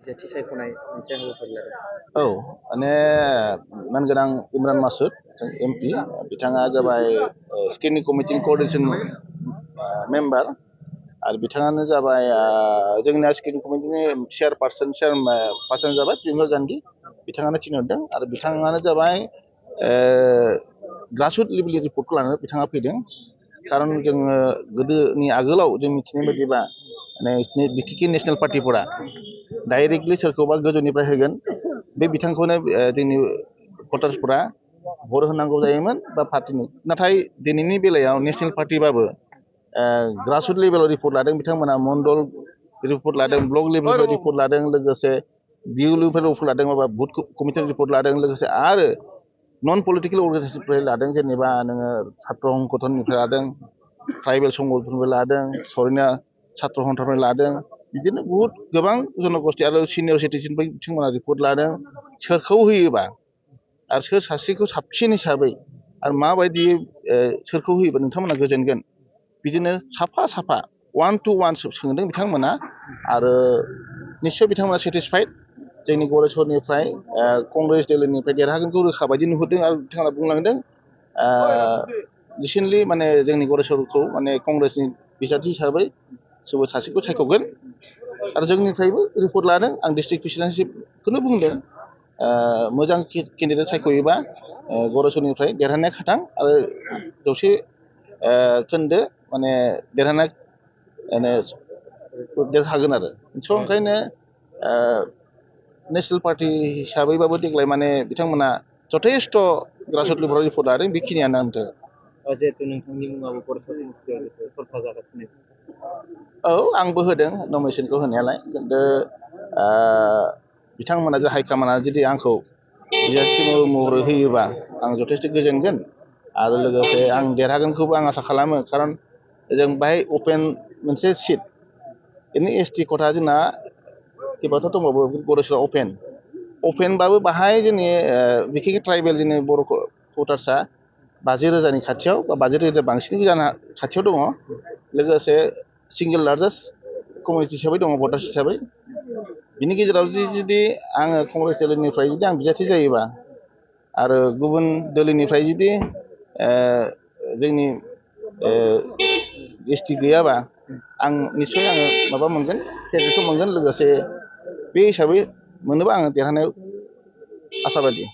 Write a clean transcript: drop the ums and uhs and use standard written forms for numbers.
बिजाथि सायख'नाय मोनसे हाबाफारि लादों। औ माने मानगोनां इमरान मासुद एमपि बिथाङा जाबाय स्क्रिनिं कमिटि क'अर्डिनेसन मेम्बार आरो बिथाङानो जाबाय जोंना स्क्रिनिं कमिटिनि चेयारपारसन जाबाय प्रियंका गान्धी बिथाङानो थिनहरदों आरो बिथाङानो जाबाय ग्रासरुट लेभेलनि रिपर्टखौ लानानै बिथाङा फैदों खारन जोङो गोदोनि आगोलाव जों मिथिनाय बायदिबा माने बिटिके नेसनेल पार्टिफोरा डाइरेक्टलि सोरखौबा गोजौनिफ्राय होगोन बे बिथांखौनो जोंनि भटार्सफोरा भट होनांगौ जायोमोन बा पार्टिनि नाथाय दिनैनि बेलायाव नेसनेल पार्टिबाबो ग्रासरुट लेभेलाव रिपर्ट लादों बिथांमोना मण्डल रिपर्ट लादों ब्लक लेभेलनिफ्राय रिपर्ट लादों लोगोसे बिउ लेभेलनिफ्राय रिपर्ट लादों माबा बुथ कमिटिनि रिपर्ट लादों लोगोसे आरो नन पलिटिकेल अर्गानाइजेसननिफ्राय लादों जेनेबा नोङो छात्र संगठननिफ्राय लादों ट्राइबेल संगठननिफ्राय लादों सरिना छात्र सन्थानिफ्राय लादों बिदिनो बुहुत गोबां जनगोष्ठी आरो सिनियर सिटिजेननिफ्राय बिथांमोना रिपर्ट लादों सोरखौ होयोबा आरो सोर सासेखौ साबसिन हिसाबै आरो माबायदि सोरखौ होयोबा नोंथांमोना गोजोनगोन बिदिनो साफा साफा 1 to 1 सोंदों बिथांमोना आरो निस्सय बिथांमोना सेटिसफाइड जोंनि गरेस्वरनिफ्राय कंग्रेस दलनिफ्राय देरहागोनखौ रोखा बायदि नुहुरदों आरो बिथांमोना बुंलांदों रिसेन्टलि माने जोंनि गरेस्वरखौ माने कंग्रेसनि बिजाथि हिसाबै सोरबा सासेखौ सायख'गोन आरो जोंनिफ्रायबो रिपर्ट लादों आं डिस्ट्रिक्ट प्रेसिडेन्टशिपखौनो बुंदों मोजां केन्डिडेट सायख'योबा गरेस्वरनिफ्राय देरहानाया खाथां आरो जौसे खोन्दो माने देरहानाय देरहागोन आरो स' ओंखायनो नेसनेल पार्टि हिसाबैबाबो देग्लाय माने बिथांमोना जथेस्थ' ग्रासरुट लेभेलाव रिपर्ट लादों बेखिनियानो आंथो जिहेतु नोंथांनि मुङाबो गरेस्वर समस्तियाव चर्चा जागासिनो औ आंबो होदों नमिनेसनखौ होनायालाय खिन्थु बिथांमोना जे हाइकामाना जुदि आंखौ बिजाथि महरै होयोबा आं जथेस्थ' गोजोनगोन आरो लोगोसे आं देरहागोनखौबो आं आसा खालामो खारन जों बाहाय अपेन मोनसे सिट बिदिनो एसटि खथा जोंना किबाथ' दंबावो गरेस्वरा अपेनबाबो बाहाय जोंनि बिखेखै ट्राइबेल जोंनि बर' भटार्सआ 50,000नि खाथियाव बा 50,000 बांसिनबो जानो खाथियाव दङ लोगोसे सिंगेल लार्जेस्ट कमिउनिटि हिसाबै दङ भटार्स हिसाबै बिनि गेजेराव जुदि आङो कंग्रेस दलनिफ्राय जुदि आं बिजाथि जायोबा आरो गुबुन दलनिफ्राय जुदि जोंनि एसटि गैयाबा आं निस्सय आङो माबा मोनगोन क्रेडिटखौ मोनगोन लोगोसे बे हिसाबै मोनोबा आङो देरहानायाव आसाबादि